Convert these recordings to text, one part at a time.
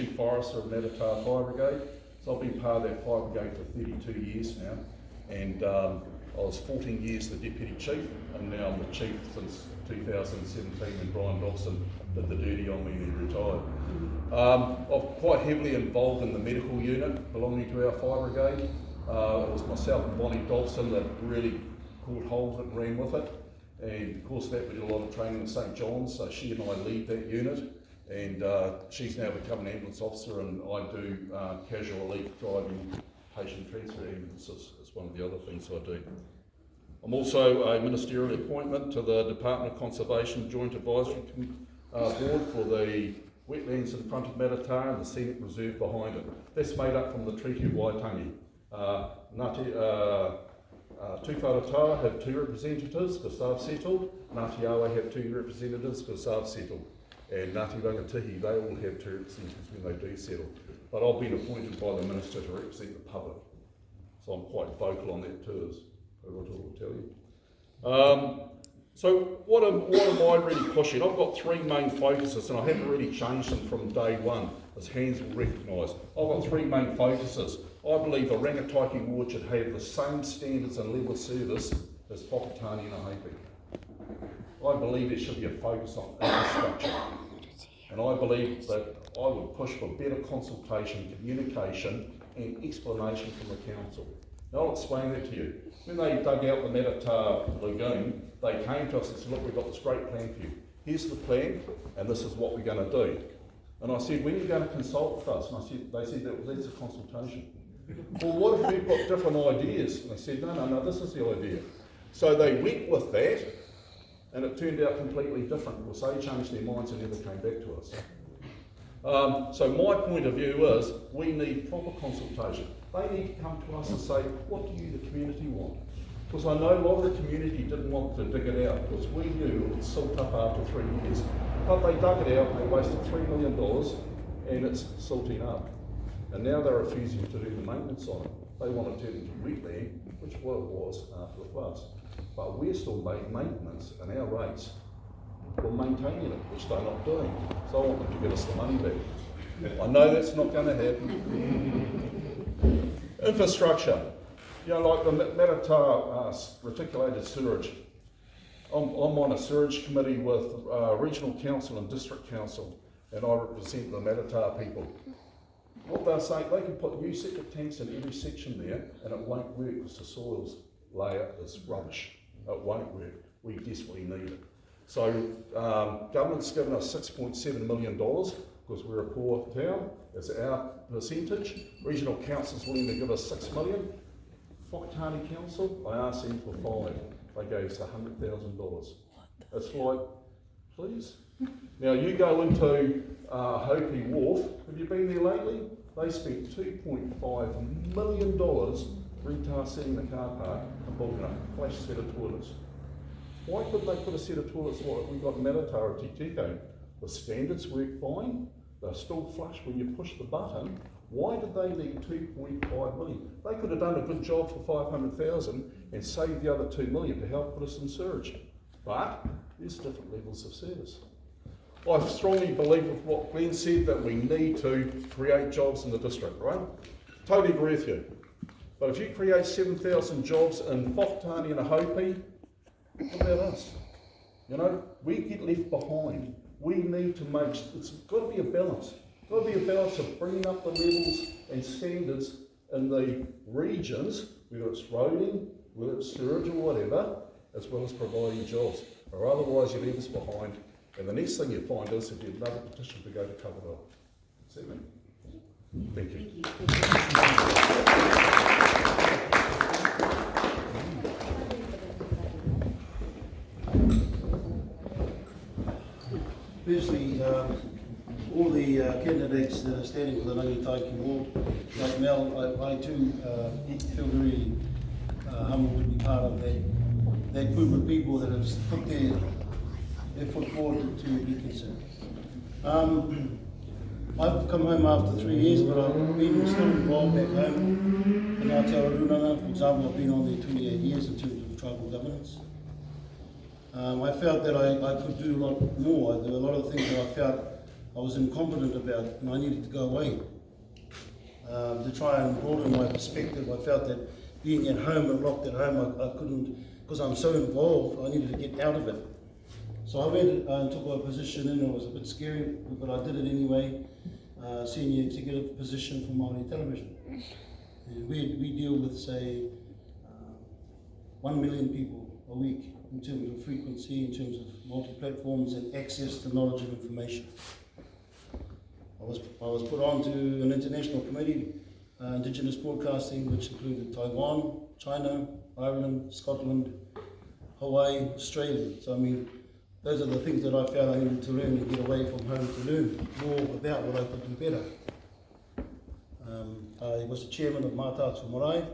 Chief Forester of Mayoral Fire Brigade. So I've been part of that fire brigade for 32 years now, and I was 14 years the Deputy Chief, and now I'm the Chief since 2017 when Brian Dobson did the dirty on me and he retired. I'm quite heavily involved in the medical unit belonging to our fire brigade. It was myself and Bonnie Dobson that really caught hold of it and ran with it, and of course that we did a lot of training in St John's, so she and I lead that unit. And she's now become an ambulance officer, and I do casual elite driving patient transfer ambulances. It's one of the other things I do. I'm also a ministerial appointment to the Department of Conservation Joint Advisory Board for the wetlands in front of Mayoral and the scenic reserve behind it. That's made up from the Treaty of Waitangi. Tū Wharetoa have 2 representatives because they've settled. Ngāti Awa have 2 representatives because they've settled. And Ngāti Rangatihi, they all have 2 representatives when they do settle. But I've been appointed by the Minister to represent the public. So I'm quite vocal on that too, as I will tell you. So what am I really pushing? I've got 3 main focuses, and I haven't really changed them from day one, as hands will recognise. I've got 3 main focuses. I believe a rangataiki ward should have the same standards and level of service as Whakatane and Aheipi. I believe there should be a focus on infrastructure, and I believe that I would push for better consultation, communication and explanation from the council. Now I'll explain that to you. When they dug out the Mayoral lagoon, they came to us and said, look, we've got this great plan for you. Here's the plan, and this is what we're going to do. And I said, when are you going to consult with us? And they said, that's a consultation. Well, what if we've got different ideas? And I said, no, this is the idea. So they went with that, and it turned out completely different because they changed their minds and never came back to us. So my point of view is we need proper consultation. They need to come to us and say, what do you, the community, want? Because I know a lot of the community didn't want to dig it out because we knew it would silt up after 3 years. But they dug it out and they wasted $3 million and it's silting up. And now they're refusing to do the maintenance on it. They want to turn it into wetland, which what it was after the floods. But we're still making maintenance, and our rates for maintaining it, which they're not doing. So I want them to give us the money back. I know that's not going to happen. Infrastructure. You know, like the Mayoral reticulated sewage. I'm on a sewage committee with regional council and district council, and I represent the Mayoral people. What they're saying, they can put new septic tanks in every section there, and it won't work because the soils layer is rubbish. It won't work. We desperately need it. So government's given us $6.7 million because we're a poor town. It's our percentage. Regional council's willing to give us $6 million. Whakatane Council, I asked them for 5. They gave us $100,000. It's like, please. Now you go into Hopi Wharf. Have you been there lately? They spent $2.5 million retail setting the car park and building a flash set of toilets. Why couldn't they put a set of toilets like we've got Mayoral or Titiko? The standards work fine, they're still flush when you push the button. Why did they need $2.5 million? They could have done a good job for $500,000 and saved the other $2 million to help put us in sewage. But there's different levels of service. I strongly believe with what Glenn said that we need to create jobs in the district, right? Totally agree with you. But if you create 7,000 jobs in Whakatane and Aheipi, what about us? You know, we get left behind. We need to make, it's got to be a balance. It's got to be a balance of bringing up the levels and standards in the regions, whether it's roading, whether it's sewage or whatever, as well as providing jobs. Or otherwise you leave us behind, and the next thing you find is if you have another petition to go to cover it up. See me? Thank you. Firstly, all the candidates that are standing for the rangataiki ward, like Mel, I too feel very humbled to be part of that group of people that have put their foot forward to be considered. I've come home after 3 years, but I've been still involved back home in Aotearoa. For example, I've been on there 28 years in terms of tribal governance. I felt that I could do a lot more. There were a lot of things that I felt I was incompetent about it and I needed to go away. To try and broaden my perspective, I felt that being at home and locked at home, I couldn't, because I'm so involved, I needed to get out of it. So I went and took a position in, it was a bit scary, but I did it anyway, senior executive position for Māori television. And we deal with, say, 1 million people a week in terms of frequency, in terms of multi-platforms and access to knowledge and information. I was put on to an international committee, Indigenous broadcasting, which included Taiwan, China, Ireland, Scotland, Hawaii, Australia. So I mean, those are the things that I found I needed to learn and get away from home to learn more about what I could do better. I was the chairman of Mātātua Marae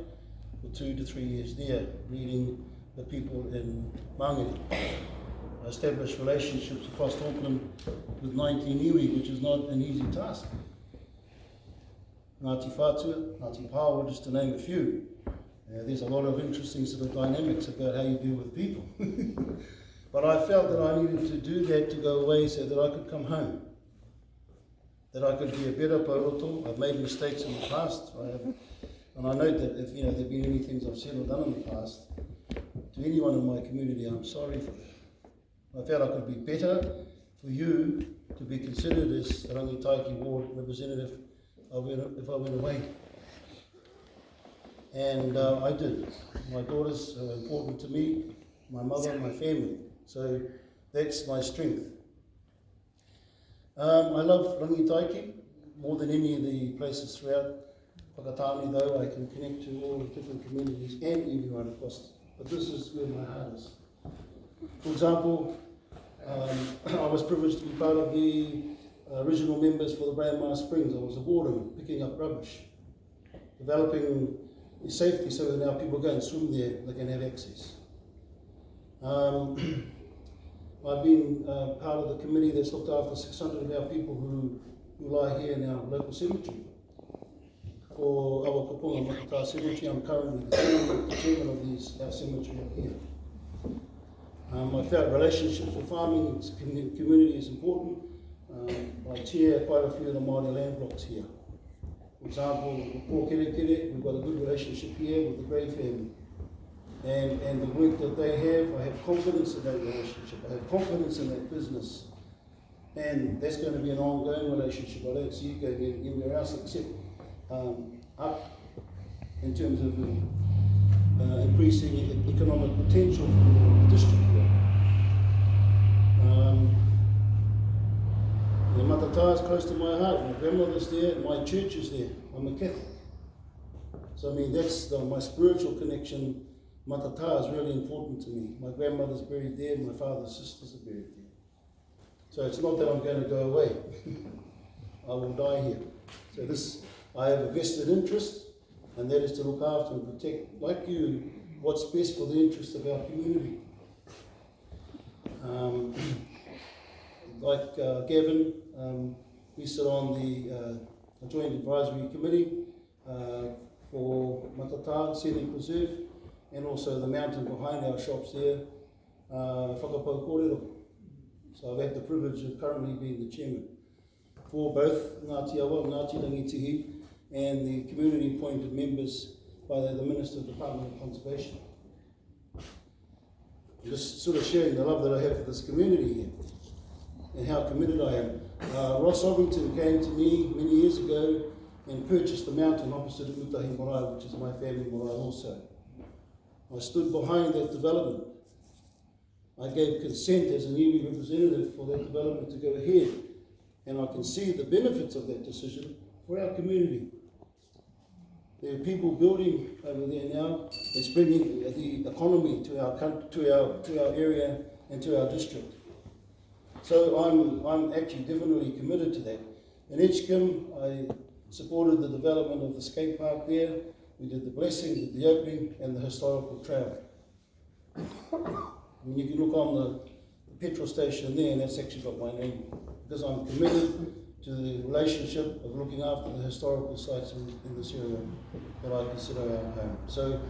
for 2 to 3 years there, leading the people in Māngere. I established relationships across Auckland with 19 iwi, which is not an easy task. Ngāti Whātua, Ngāti Pāua, just to name a few. There's a lot of interesting sort of dynamics about how you deal with people. But I felt that I needed to do that to go away so that I could come home. That I could be a better pauroto. I've made mistakes in the past. And I note that if there have been any things I've said or done in the past, to anyone in my community, I'm sorry for that. I felt I could be better for you to be considered as the Rangitaiki Ward representative if I went away. And I did. My daughters are important to me, my mother and my family. So that's my strength. I love Rangitaiki more than any of the places throughout Whakatane, though. I can connect to all the different communities and even right across. But this is where my heart is. For example, I was privileged to be part of the original members for the Brandmar Springs. I was a warden, picking up rubbish, developing the safety so that now people go and swim there, they can have access. I've been part of the committee that's looked after 600 of our people who lie here in our local cemetery. For Awakaponga Cemetery, I'm currently the chairman of our cemetery up here. I felt relationships with farming community is important. I chair quite a few of the Māori land blocks here. For example, with Pō Kere Kere, we've got a good relationship here with the Gray family. And the work that they have, I have confidence in that relationship. I have confidence in that business. And that's going to be an ongoing relationship. I don't see it going anywhere else except up in terms of increasing economic potential for the district here. The Matata is close to my heart. My grandmother's there, my church is there. I'm a Catholic. So I mean, that's my spiritual connection. Matata is really important to me. My grandmother's buried there, my father's sisters are buried there. So it's not that I'm going to go away. I will die here. So this, I have a vested interest, and that is to look after and protect, like you, what's best for the interest of our community. Like Gavin, we sit on the Joint Advisory Committee for Matata Scenic Reserve, and also the mountain behind our shops there, Whakapau Kōrero. So I've had the privilege of currently being the chairman for both Ngāti Awa, Ngāti Rangitihi, and the community appointed members by the Minister of the Department of Conservation. Just sort of sharing the love that I have for this community here and how committed I am. Ross Ogington came to me many years ago and purchased the mountain opposite Utahi Marae, which is my family marae also. I stood behind that development. I gave consent as an iwi representative for that development to go ahead, and I can see the benefits of that decision for our community. There are people building over there now. It's bringing the economy to our country, to our area, and to our district. So I'm actually definitely committed to that. In Edgecombe, I supported the development of the skate park there. We did the blessing, did the opening, and the historical trail. I mean, you can look on the petrol station there, and that's actually got my name, because I'm committed to the relationship of looking after the historical sites in this area that I consider our home. So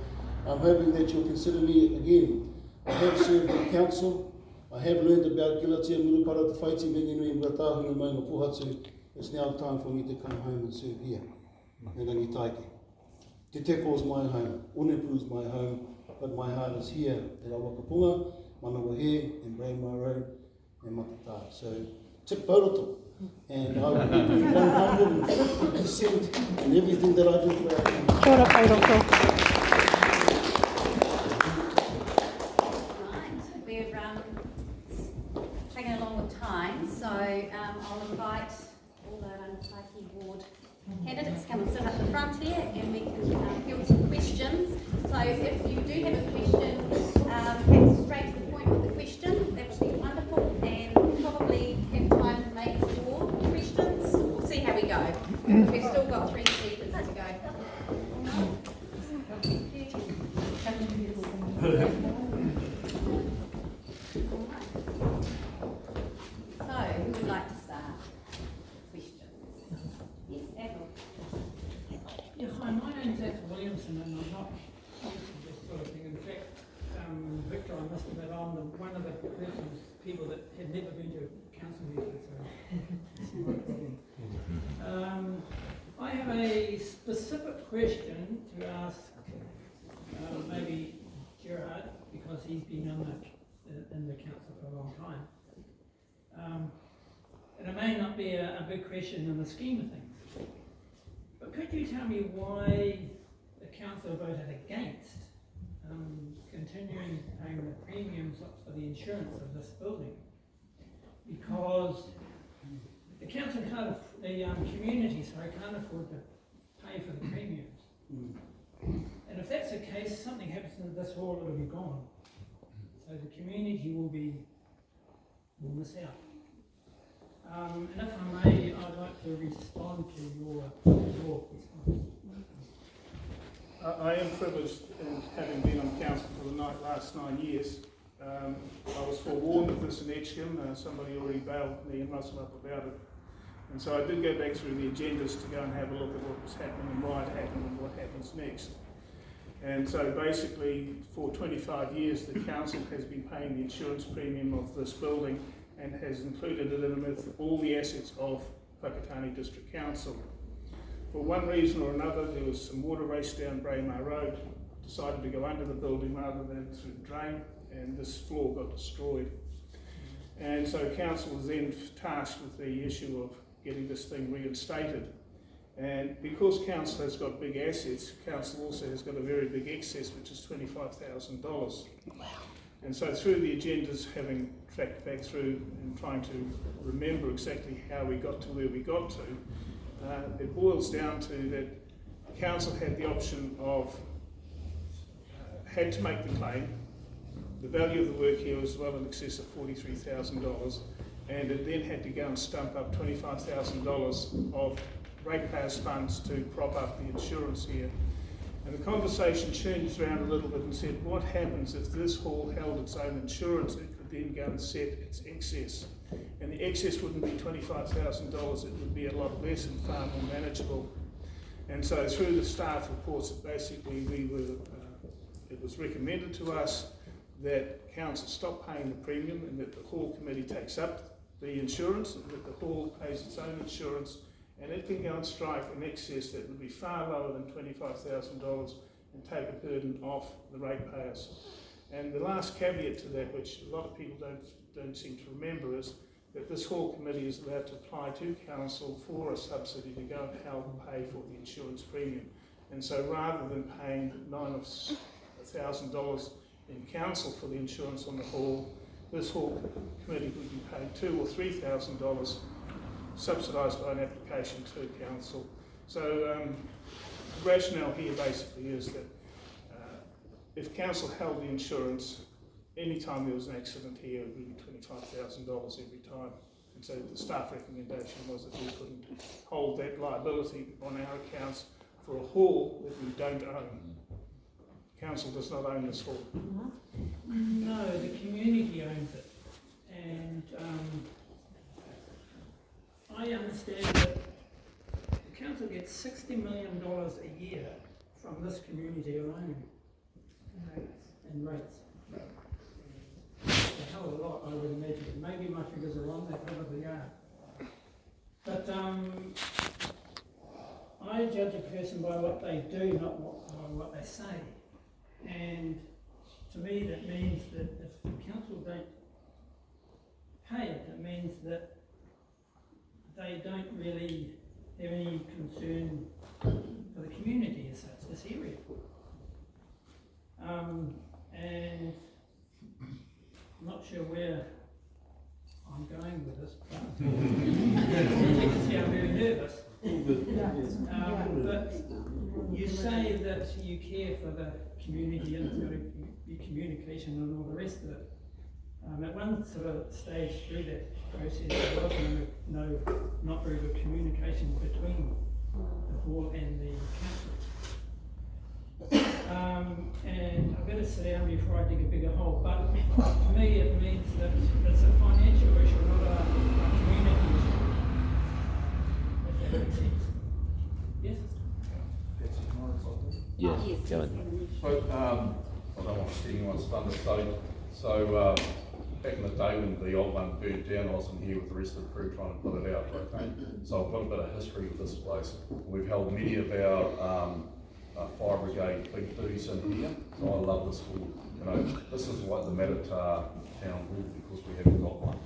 I'm hoping that you'll consider me again. I have served in council I have learned about Gilatia Murupara te whaiti mengenui and Ratahunga mai ngā puhatu. It's now time for me to come home and serve here. Me rangi taike. Te Teko is my home, Unepu is my home, but my heart is here at Awakaponga, Manawahe, and Braemar Road, and Matata. So, tik paroto. And I will be 150% in everything that I do for our community. Kia ora, Kairoto. We're taking along with time, so I'll invite all the Rangatahi ward candidates to come and sit up the front here and we can field some questions. So if you do have a question, get straight to the point with the question, that would be wonderful, and probably have time to make more questions. We'll see how we go. We've still got 3 speakers to go. So, who would like to start? Questions? Yes, Admiral. Yeah, hi, my name's Ed Williamson and I'm not used to this sort of thing. In fact, Victor, I must admit, I'm one of the people that have never been to council meetings, so it's not a problem. I have a specific question to ask maybe Gerard, because he's been in the council for a long time. And it may not be a big question in the scheme of things, but could you tell me why the council voted against continuing paying the premiums for the insurance of this building? Because the council can't, the community, can't afford to pay for the premiums. And if that's the case, something happens to this hall, it'll be gone. So the community will miss out. And if I may, I'd like to respond to your response. I am privileged in having been on council for the last 9 years. I was forewarned of this in Edgecombe. Somebody already bailed me and Russell up about it. And so I did go back through the agendas to go and have a look at what was happening and why it happened and what happens next. And so basically for 25 years the council has been paying the insurance premium of this building and has included it in with all the assets of Whakatane District Council. For one reason or another, there was some water race down Braemar Road, decided to go under the building rather than through the drain, and this floor got destroyed. And so council was then tasked with the issue of getting this thing reinstated. And because council has got big assets, council also has got a very big excess, which is $25,000. Wow. And so through the agendas, having tracked back through and trying to remember exactly how we got to where we got to, it boils down to that council had the option of, had to make the claim. The value of the work here was well in excess of $43,000, and it then had to go and stump up $25,000 of ratepayers' funds to prop up the insurance here. And the conversation changed around a little bit and said, what happens if this hall held its own insurance? It could then go and set its excess. And the excess wouldn't be $25,000, it would be a lot less and far more manageable. And so through the staff reports, basically it was recommended to us that council stop paying the premium and that the hall committee takes up the insurance, and that the hall pays its own insurance, and it can go and strike an excess that would be far lower than $25,000 and take a burden off the ratepayers. And the last caveat to that, which a lot of people don't seem to remember, is that this hall committee is allowed to apply to council for a subsidy to go and help pay for the insurance premium. And so rather than paying $9,000 in council for the insurance on the hall, this hall committee would be paid $2,000 or $3,000 subsidised by an application to council. So the rationale here basically is that if council held the insurance, any time there was an accident here, it would be $25,000 every time. And so the staff recommendation was that we couldn't hold that liability on our accounts for a hall that we don't own. Council does not own this hall. No, the community owns it. And I understand that the council gets $60 million a year from this community alone in rates. hell of a lot, I would imagine. Maybe my figures are wrong, they probably are. But I judge a person by what they do, not by what they say. And to me, that means that if the council don't pay it, it means that they don't really have any concern for the community as such, this area. And I'm not sure where I'm going with this, but you can see I'm very nervous. But you say that you care for the community and there's got to be communication and all the rest of it. At one sort of stage through that process, there was not very good communication between the hall and the council. And I better sit down before I dig a bigger hole, but to me it means that it's a financial issue, not a community issue. If that makes sense. Yes? Yeah, go on. So, I don't want to steal anyone's thunder, so back in the day when the old one burnt down, I wasn't here with the rest of the crew trying to put it out, okay? So I've got a bit of history with this place. We've held many of our fire brigade big duties in here, so I love this hall. You know, this is like the Mayoral town hall because we haven't got one.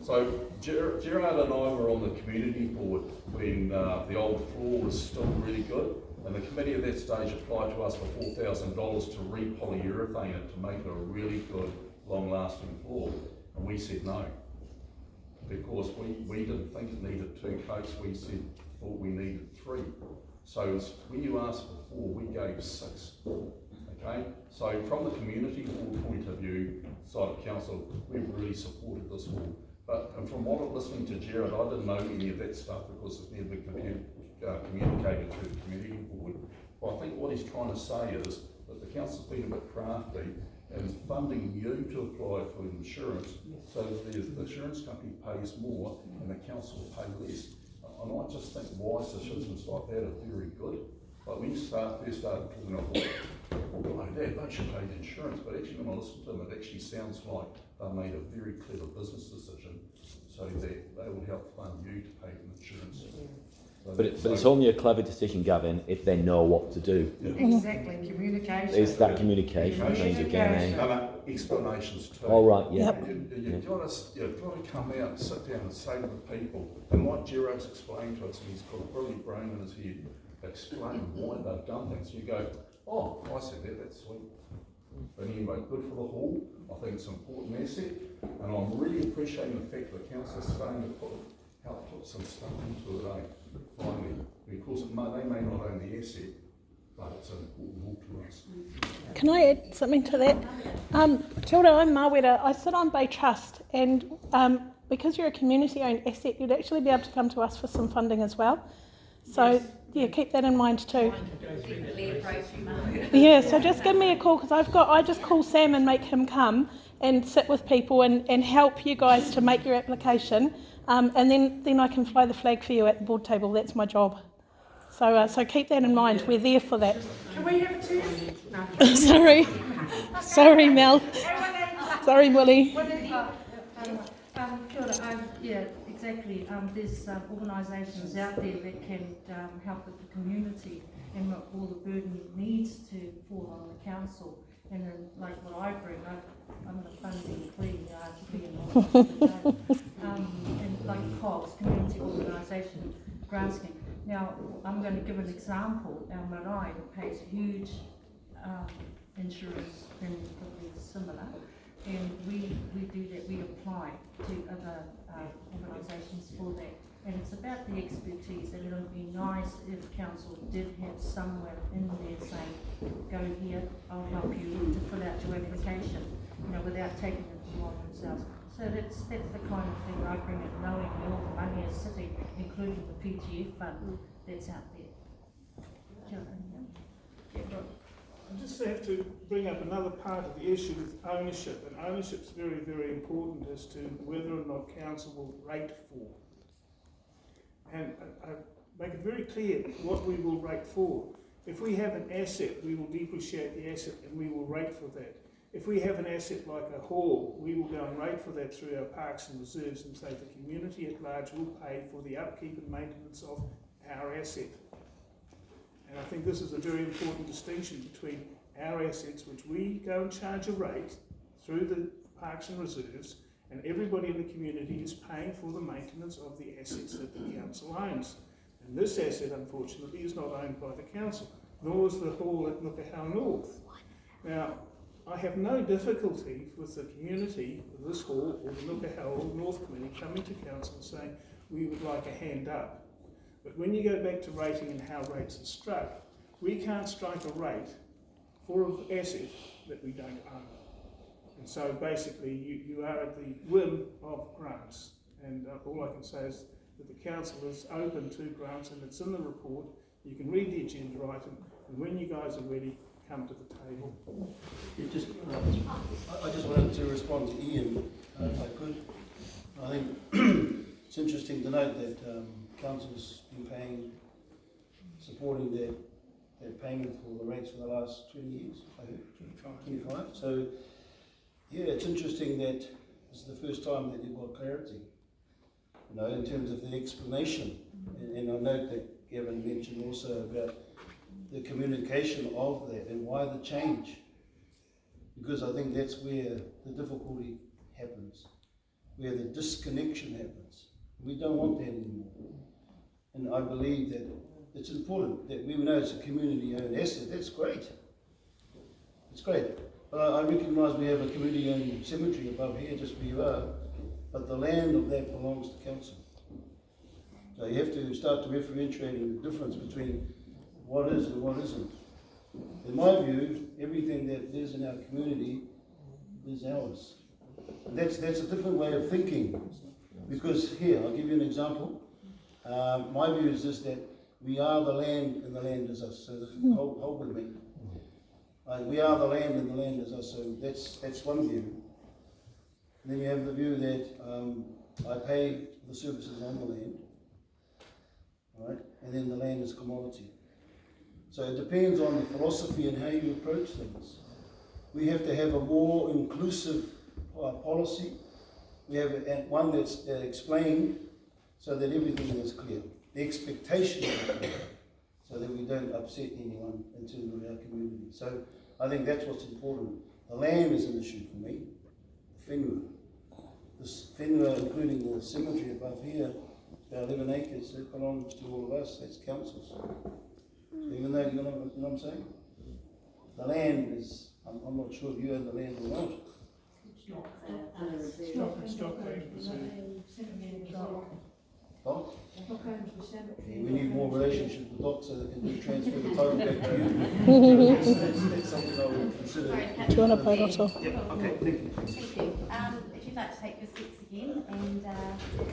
So Gerard and I were on the community board when the old floor was still really good, and the committee at that stage applied to us for $4,000 to re-polyurethane it to make it a really good, long-lasting floor, and we said no, because we didn't think it needed 2 coats. We thought we needed 3. So when you asked for 4, we gave 6. Okay, so from the community hall point of view, side of council, we've really supported this hall. But and from what I'm listening to Gerard, I didn't know any of that stuff because it's never been communicated through the community board. But I think what he's trying to say is that the council's been a bit crafty and funding you to apply for insurance, so that the insurance company pays more and the council will pay less. And I just think wise decisions like that are very good. Like when you first started talking about, well, they should pay the insurance, but actually when I listen to them, it actually sounds like they made a very clever business decision so that they will help fund you to pay for insurance. So But it's only a clever decision, Gavin, if they know what to do. Yeah. Exactly, communication. It's that communication thing again, eh? No, explanations too. All right, yeah. You've got to come out and sit down and say to the people, and like Gerard's explained to us, and he's got a brilliant brain in his head, explain why they've done things. You go, oh, I said that, that's sweet. But anyway, good for the hall. I think it's an important asset, and I'm really appreciating the fact that the council's starting to help put some stuff into it, finally, because they may not own the asset, but it's an important hall to us. Can I add something to that? Tilda, I'm Mawera. I sit on Bay Trust, and because you're a community-owned asset, you'd actually be able to come to us for some funding as well. So, yeah, keep that in mind too. Yeah, so just give me a call, because I just call Sam and make him come and sit with people and help you guys to make your application, and then I can fly the flag for you at the board table. That's my job. So keep that in mind. We're there for that. Can we have a turn? No. Sorry, Mel. Sorry, Willie. Kia ora, yeah, exactly. There's organisations out there that can help with the community and not all the burden needs to fall on the council. And then, like what I bring, I'm the funding queen, to be an and like COGS, Community Organisation, grant scheme. Now, I'm going to give an example. Our marae pays huge insurance and probably similar, and we do that. We apply to other organisations for that, and it's about the expertise. And it would be nice if council did have someone in there saying, "Go here, I'll help you to fill out your application," without taking it upon themselves. So that's the kind of thing I bring it, knowing all the money is sitting, including the PGF fund that's out there. I just have to bring up another part of the issue with ownership, and ownership's very, very important as to whether or not council will rate for. And I make it very clear what we will rate for. If we have an asset, we will depreciate the asset and we will rate for that. if we have an asset like a hall, we will go and rate for that through our parks and reserves and say the community at large will pay for the upkeep and maintenance of our asset. And I think this is a very important distinction between our assets, which we go and charge a rate through the parks and reserves, and everybody in the community is paying for the maintenance of the assets that the council owns. And this asset, unfortunately, is not owned by the council, nor is the hall at Awakaponga North. Now, I have no difficulty with the community of this hall or the Awakaponga North Committee coming to council and saying we would like a hand up. But when you go back to rating and how rates are struck, we can't strike a rate for an asset that we don't own. And so basically you are at the whim of grants. And all I can say is that the council is open to grants, and it's in the report. You can read the agenda item, and when you guys are ready, come to the table. I just wanted to respond to Ian, if I could. I think it's interesting to note that council's been supporting their payment for the rates for the last 20 years, I heard. 25. So, yeah, it's interesting that this is the first time that you've got clarity, you know, in terms of the explanation. And I note that Gavin mentioned also about the communication of that and why the change. Because I think that's where the difficulty happens, where the disconnection happens. We don't want that anymore. And I believe that it's important that we know it's a community-owned asset. That's great. It's great. But I recognise we have a community-owned cemetery above here, just where you are, but the land of that belongs to council. So you have to start to differentiating the difference between what is and what isn't. In my view, everything that is in our community is ours. And that's a different way of thinking. Because here, I'll give you an example. My view is this, that we are the land and the land is us. So hold with me. We are the land and the land is us. So that's one view. And then you have the view that I pay the services on the land, right? And then the land is commodity. So it depends on the philosophy and how you approach things. We have to have a more inclusive policy. We have one that's explained so that everything is clear. The expectation is clear, so that we don't upset anyone in terms of our community. So I think that's what's important. The land is an issue for me. The whenua. This whenua, including the cemetery above here, about 11 acres, that belongs to all of us. That's council's. Even though, you know what I'm saying? The land is, I'm not sure if you own the land or not. Doc? Yeah, we need more relationship with Doc so they can transfer the title back to you. That's something I would consider. Do you want to play that off? Yeah, okay, thank you. Thank you. If you'd like to take your seats again, and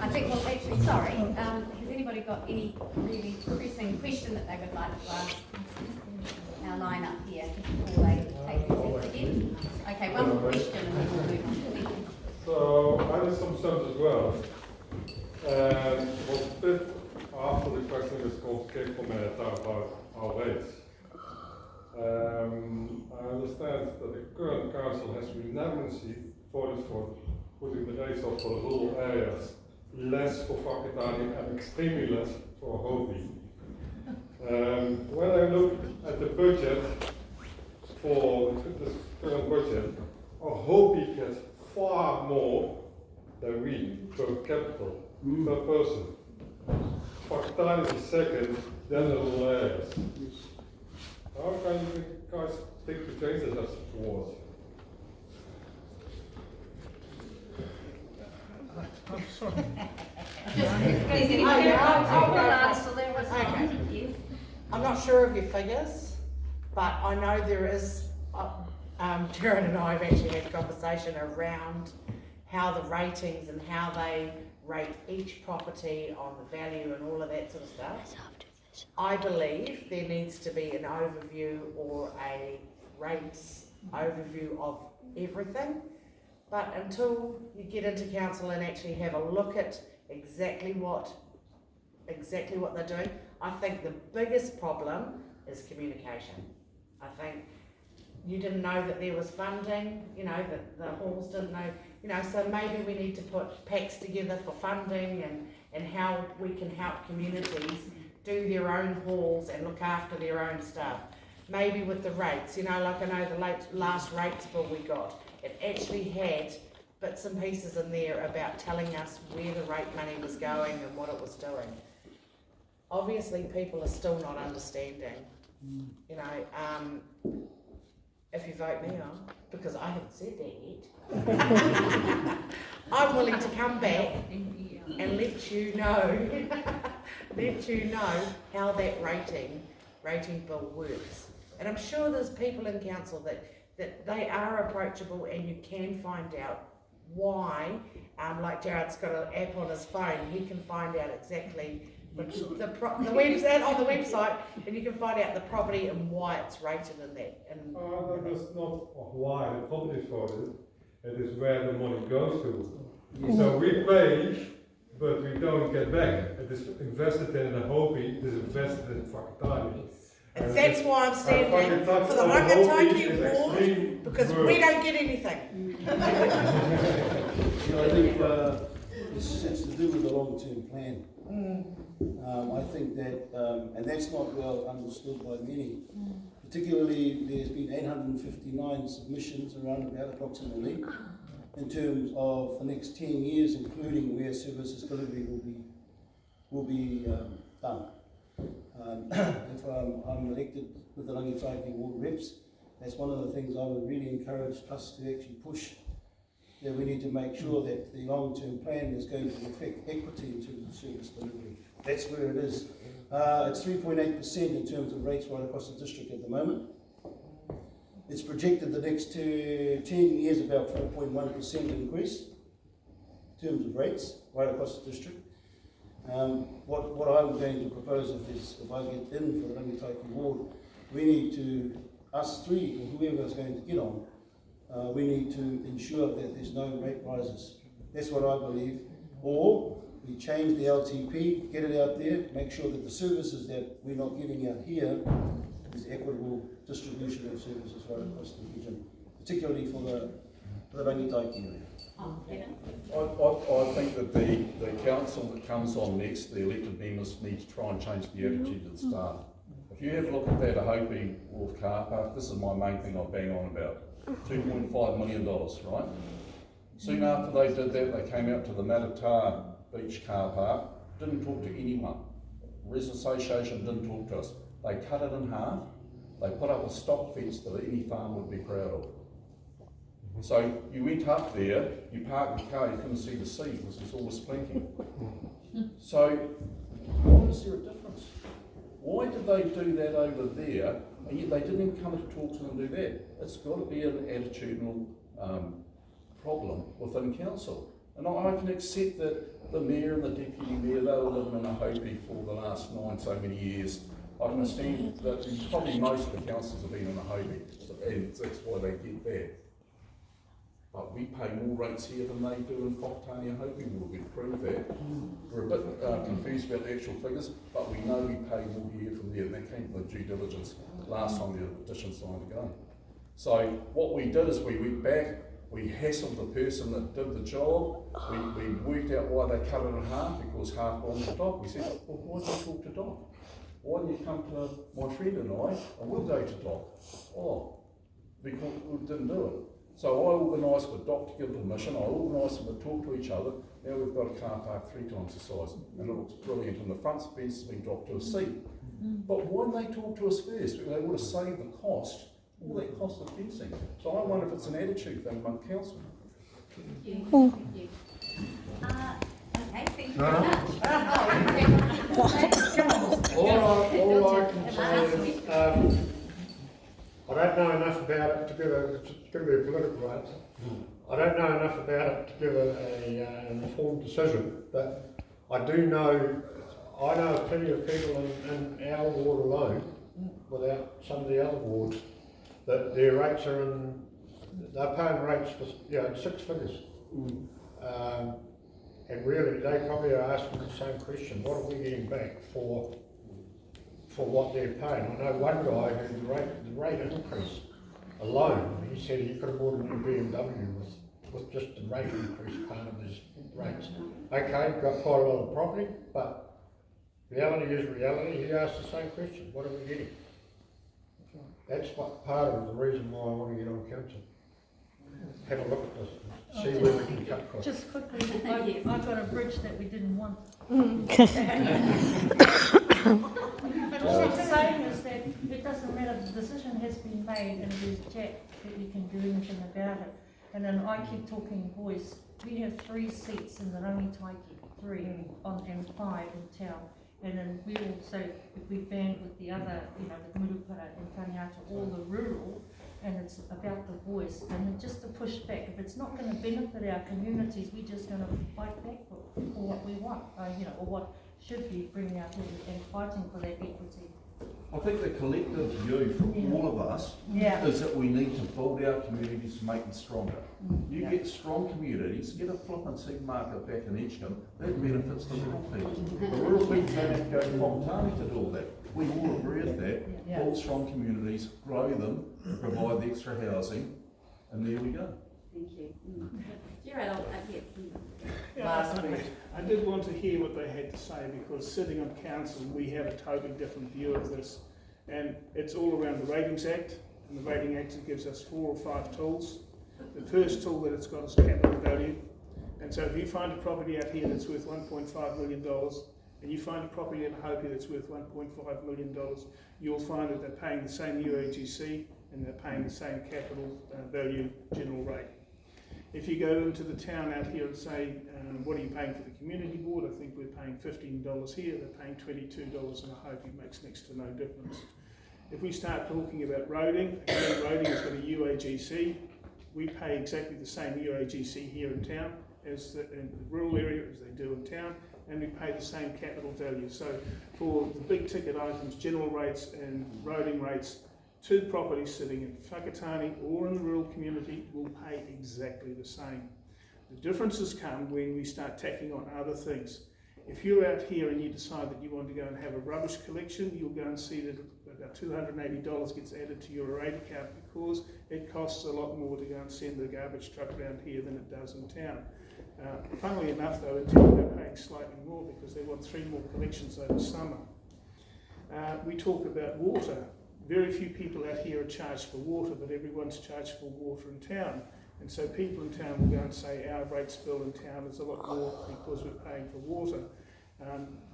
I think, well, actually, sorry, has anybody got any really pressing question that they would like to ask our line up here before they take their seats again? Okay, one more question and then we'll move on. Thank you. So I had some sense as well. And was a bit after the question was called came from about our rates. I understand that the current council has unanimously voted for putting the rates up for the rural areas, less for Whakatane and extremely less for Hopi. When I look at the budget for this current budget, our Hopi gets far more than we per capita. Per person. Whakatane is second, then the rural areas. How can you guys think to change this as it was? I'm sorry. I'm not sure of your figures, but I know there is, Darren and I have actually had a conversation around how the ratings and how they rate each property on the value and all of that sort of stuff. I believe there needs to be an overview or a rates overview of everything. But until you get into council and actually have a look at exactly what they're doing, I think the biggest problem is communication. I think you didn't know that there was funding, you know, that the halls didn't know, you know, so maybe we need to put packs together for funding and how we can help communities do their own halls and look after their own stuff. Maybe with the rates, you know, like I know the last rates bill we got, it actually had bits and pieces in there about telling us where the rate money was going and what it was doing. Obviously people are still not understanding, you know, if you vote me on, because I haven't said that yet. I'm willing to come back and let you know, how that rating bill works. And I'm sure there's people in council that they are approachable and you can find out why, like Jared's got an app on his phone, he can find out exactly the website on the website, and you can find out the property and why it's rated in that. And That's not why the property is for it is where the money goes to. So we pay, but we don't get back. It is invested in the hobby, it is invested in Whakatane. And that's why I'm standing for the Awakaponga Ward, because we don't get anything. I think it's to do with the long-term plan. I think that, and that's not well understood by many. Particularly, there's been 859 submissions around about approximately in terms of the next 10 years, including where services delivery will be done. If I'm elected with the Rangitaiki Ward reps, that's one of the things I would really encourage us to actually push, that we need to make sure that the long-term plan is going to affect equity in terms of service delivery. That's where it is. It's 3.8% in terms of rates right across the district at the moment. It's projected the next 10 years about 4.1% increase in terms of rates right across the district. What I'm going to propose if I get in for the Rangitaiki Ward, we need to, us three, or whoever is going to get on, we need to ensure that there's no rate rises. That's what I believe. Or we change the LTP, get it out there, make sure that the services that we're not getting out here is equitable distribution of services right across the region, particularly for the Rangitaiki area. I think that the council that comes on next, the elected members, need to try and change the attitude of the staff. If you have a look at that Ahopi Wharf car park, this is my main thing I bang on about. $2.5 million, right? Soon after they did that, they came out to the Matata Beach car park, didn't talk to anyone. Resident Association didn't talk to us. They cut it in half, they put up a stock fence that any farm would be proud of. So you went up there, you parked the car, you couldn't see the sea because it was always blinking. So why is there a difference? Why did they do that over there, and yet they didn't even come to talk to them and do that? It's got to be an attitudinal problem within council. And I can accept that the mayor and the deputy mayor, they were living in a Hopi for the last so many years. I can understand that probably most of the councils have been in a Hopi, and that's why they get that. But we pay more rates here than they do in Whakatane and Hopi Ward. We prove that. We're a bit confused about the actual figures, but we know we pay more here from there, and that came from the due diligence last time the petition signed again. So what we did is we went back, we hassled the person that did the job, we worked out why they cut it in half, because half belonged to Doc. We said, well, why did you talk to Doc? Why didn't you come to my friend and we'll go to Doc? Oh, because we didn't do it. So I organised for Doc to give permission, I organised them to talk to each other. Now we've got a car park 3 times the size, and it looks brilliant, and the front fence has been dropped to a seat. But why didn't they talk to us first? They would have saved the cost, all that cost of fencing. So I wonder if it's an attitude thing among council. Thank you. Thank you. Okay, thank you very much. All I can say is, I don't know enough about it to give it's going to be a political answer. I don't know enough about it to give an informed decision, but I do know, I know plenty of people in our ward alone, without some of the other wards, that their rates are they're paying rates for 6 figures. And really, they probably are asking the same question, what are we getting back for what they're paying? I know one guy who the rate increase alone, he said he could have bought a new BMW with just the rate increase part of his rates. Okay, got quite a lot of property, but reality is reality. He asked the same question, what are we getting? That's what part of the reason why I want to get on council. Have a look at this, see where we can cut costs. Just quickly, I've got a bridge that we didn't want. But all I'm saying is that it doesn't matter, the decision has been made and there's Jack that you can do anything about it. And then I keep talking voice, we have 3 seats in the Rangitaiki, 3 and 5 in town. And then we also, if we band with the other, the Murupara and Taniata, all the rural, and it's about the voice, and then just to push back. If it's not going to benefit our communities, we're just going to fight back for what we want, or what should be bringing out and fighting for that equity. I think the collective view from all of us is that we need to build our communities to make them stronger. You get strong communities, get a flippin' supermarket back in Edgecombe, that benefits the rural people. The rural people don't have to go to Fontani to do all that. We all agree with that. Build strong communities, grow them, provide the extra housing, and there we go. Thank you. Gerard, I did want to hear what they had to say, because sitting on council we have a totally different view of this, and it's all around the Ratings Act, and the Rating Act gives us 4 or 5 tools. The first tool that it's got is capital value, and so if you find a property out here that's worth $1.5 million and you find a property in Hopi that's worth $1.5 million, you'll find that they're paying the same UAGC and they're paying the same capital value general rate. If you go into the town out here and say, what are you paying for the community board? I think we're paying $15 here, they're paying $22, and I hope it makes next to no difference. If we start talking about roading, again, roading has got a UAGC. We pay exactly the same UAGC here in town as in the rural area as they do in town, and we pay the same capital value. So for the big ticket items, general rates and roading rates, 2 properties sitting in Whakatane or in the rural community will pay exactly the same. The differences come when we start tacking on other things. If you're out here and you decide that you want to go and have a rubbish collection, you'll go and see that about $280 gets added to your rate account, because it costs a lot more to go and send the garbage truck around here than it does in town. Funnily enough though, in town they're paying slightly more because they want 3 more collections over summer. We talk about water. Very few people out here are charged for water, but everyone's charged for water in town. And so people in town will go and say our rates bill in town is a lot more because we're paying for water.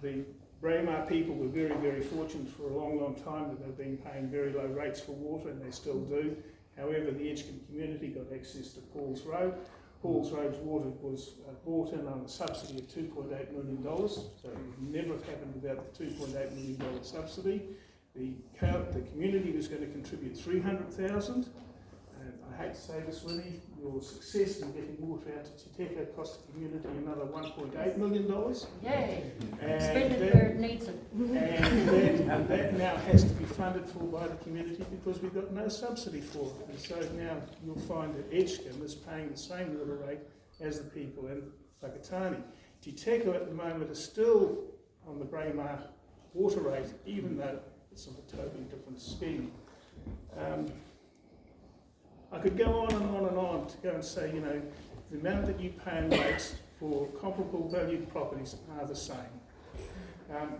The Braemar people were very, very fortunate for a long, long time that they've been paying very low rates for water, and they still do. However, the Edgecombe community got access to Paul's Road. Paul's Road's water was bought in on a subsidy of $2.8 million, so it would never have happened without the $2.8 million subsidy. The community was going to contribute $300,000. I hate to say this, Winnie, your success in getting water out to Titeko cost the community another $1.8 million. Yay! And spend it where it needs it. And that now has to be funded for by the community because we've got no subsidy for it. And so now you'll find that Edgecombe is paying the same water rate as the people in Whakatane. Titeko at the moment is still on the Braemar water rate, even though it's on a totally different scheme. I could go on and on and on to go and say, you know, the amount that you pay in rates for comparable valued properties are the same.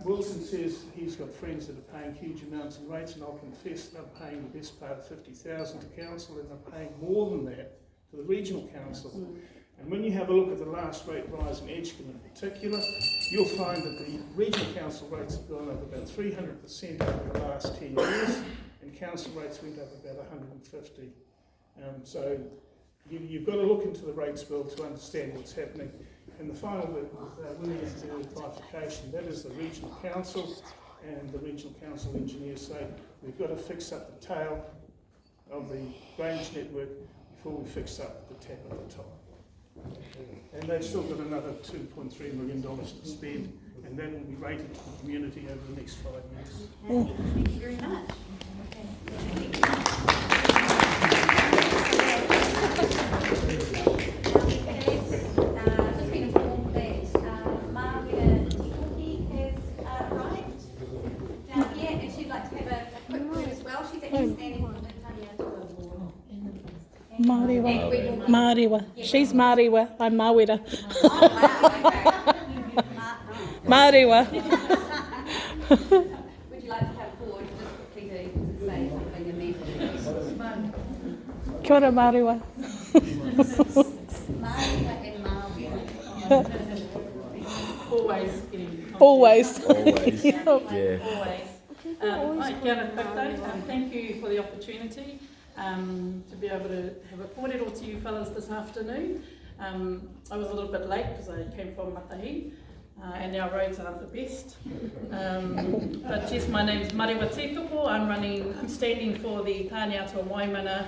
Wilson says he's got friends that are paying huge amounts in rates, and I'll confess that I'm paying the best part of $50,000 to council, and I'm paying more than that to the regional council. And when you have a look at the last rate rise in Edgecombe in particular, you'll find that the regional council rates have gone up about 300% over the last 10 years, and council rates went up about 150. So you've got to look into the rates bill to understand what's happening. And the final bit with William's to do with bifurcation, that is the regional council, and the regional council engineers say we've got to fix up the tail of the drainage network before we fix up the tap at the top. And they've still got another $2.3 million to spend, and that will be rated to the community over the next 5 years. Thank you very much. Just been informed that Margaret Tikoki has arrived down here, and she'd like to have a quick word as well. She's actually standing on the Taniatua board. Māoriwa. And we will- Māoriwa. Yeah. She's Māoriwa. I'm Mawera. Oh, wow, okay. Māoriwa. Would you like to come forward just quickly to say something and then? Kia ora, Māoriwa. Māoriwa and Māwera. Always getting Always. Always. Yeah. always. Hi, kia ora koutou. Thank you for the opportunity to be able to have a kōrero to you fellas this afternoon. I was a little bit late because I came from Matahi and our roads aren't the best. But yes, my name's Mariwa Titoko. I'm standing for the Tāneatua Waimana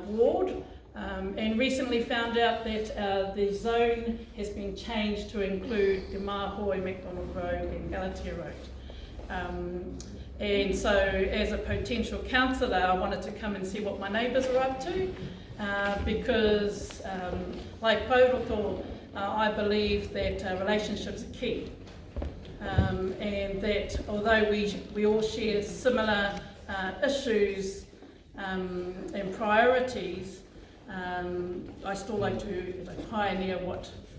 ward. And recently found out that the zone has been changed to include Te Māhoi, McDonald Road and Galatea Road. And so as a potential councillor, I wanted to come and see what my neighbours were up to because like Pauroto, I believe that relationships are key. And that although we all share similar issues and priorities, I still like to pioneer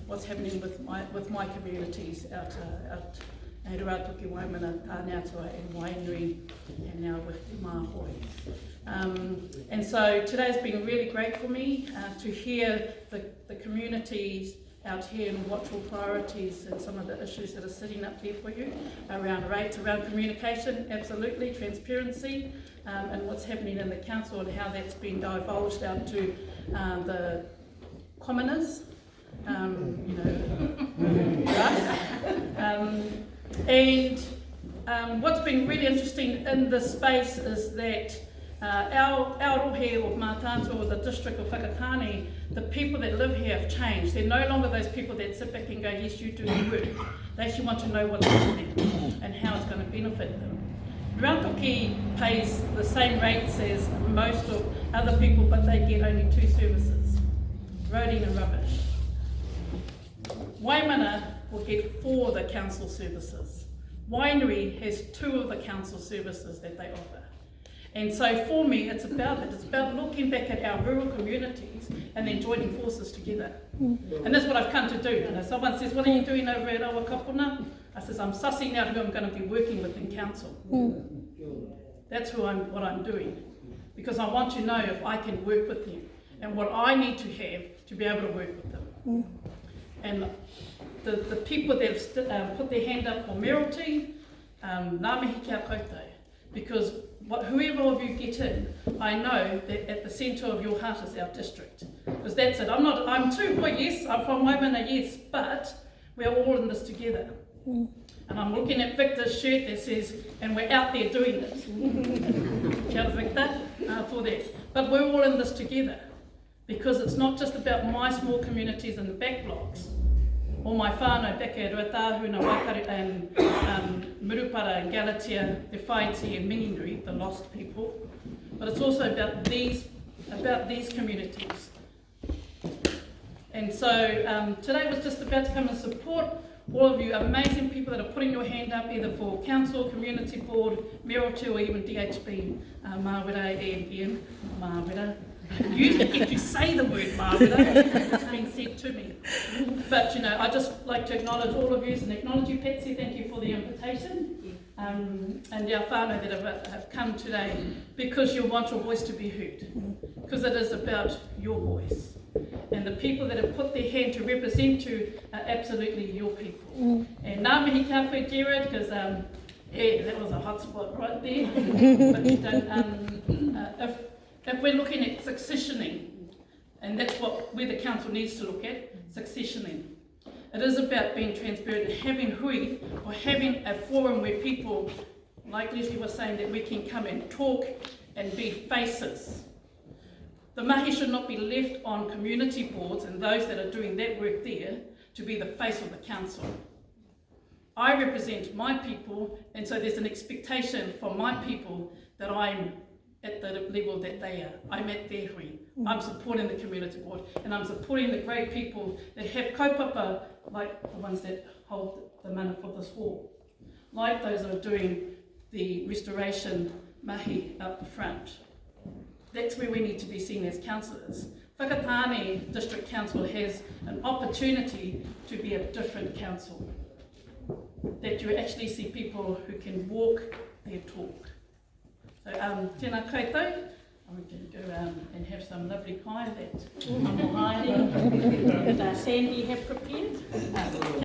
what's happening with my communities out at Rātuki Waimana, Tāneatua and Wainui, and now with Te Māhoi. And so today's been really great for me to hear the communities out here and what's your priorities and some of the issues that are sitting up there for you around rates, around communication, absolutely, transparency, and what's happening in the council and how that's been divulged out to the commoners, and what's been really interesting in this space is that our rohe of Mātātua, or the district of Whakatane, the people that live here have changed. They're no longer those people that sit back and go, yes, you do the work. They actually want to know what's happening and how it's going to benefit them. Rātuki pays the same rates as most of other people, but they get only 2 services, roading and rubbish. Waimana will get 4 of the council services. Wainui has 2 of the council services that they offer. And so for me, it's about looking back at our rural communities and then joining forces together. And that's what I've come to do. You know, someone says, what are you doing over at Awakaponga? I says, I'm sussing out who I'm going to be working with in council. That's what I'm doing. Because I want to know if I can work with them and what I need to have to be able to work with them. And the people that have put their hand up for mayoralty, nā mihi kia koutou. Because whoever of you get in, I know that at the centre of your heart is our district. Because that's it. I'm too, well, yes, I'm from Waimana, yes, but we're all in this together. And I'm looking at Victor's shirt that says, and we're out there doing this. Kia ora, Victor, for that. But we're all in this together. Because it's not just about my small communities in the back blocks, or my whānau back at Ruatahuna, Wakaru and Murupara and Galatea, Te Whaiti and Minginui, the lost people. But it's also about these communities. And so today was just about to come and support all of you amazing people that are putting your hand up either for council, community board, mayoralty or even DHB, Mawera and Ian, Mawera. You get to say the word Mawera, it's been said to me. But you know, I just like to acknowledge all of you and acknowledge you, Patsy, thank you for the invitation. And our whānau that have come today because you want your voice to be heard. Because it is about your voice. And the people that have put their hand to represent you are absolutely your people. And nā mihi kia koe, Jared, because yeah, that was a hot spot right there. But you don't, if we're looking at successioning, and that's where the council needs to look at, successioning. It is about being transparent and having hui, or having a forum where people, like Leslie was saying, that we can come and talk and be faces. The mahi should not be left on community boards and those that are doing that work there to be the face of the council. I represent my people, and so there's an expectation from my people that I'm at the level that they are. I'm at their hui. I'm supporting the community board, and I'm supporting the great people that have kaupapa, like the ones that hold the mana for this hall, like those that are doing the restoration mahi up the front. That's where we need to be seen as councillors. Whakatane District Council has an opportunity to be a different council. That you actually see people who can walk their talk. So, tēnā koutou, we can go and have some lovely pie that Mohairi and Sandy have prepared.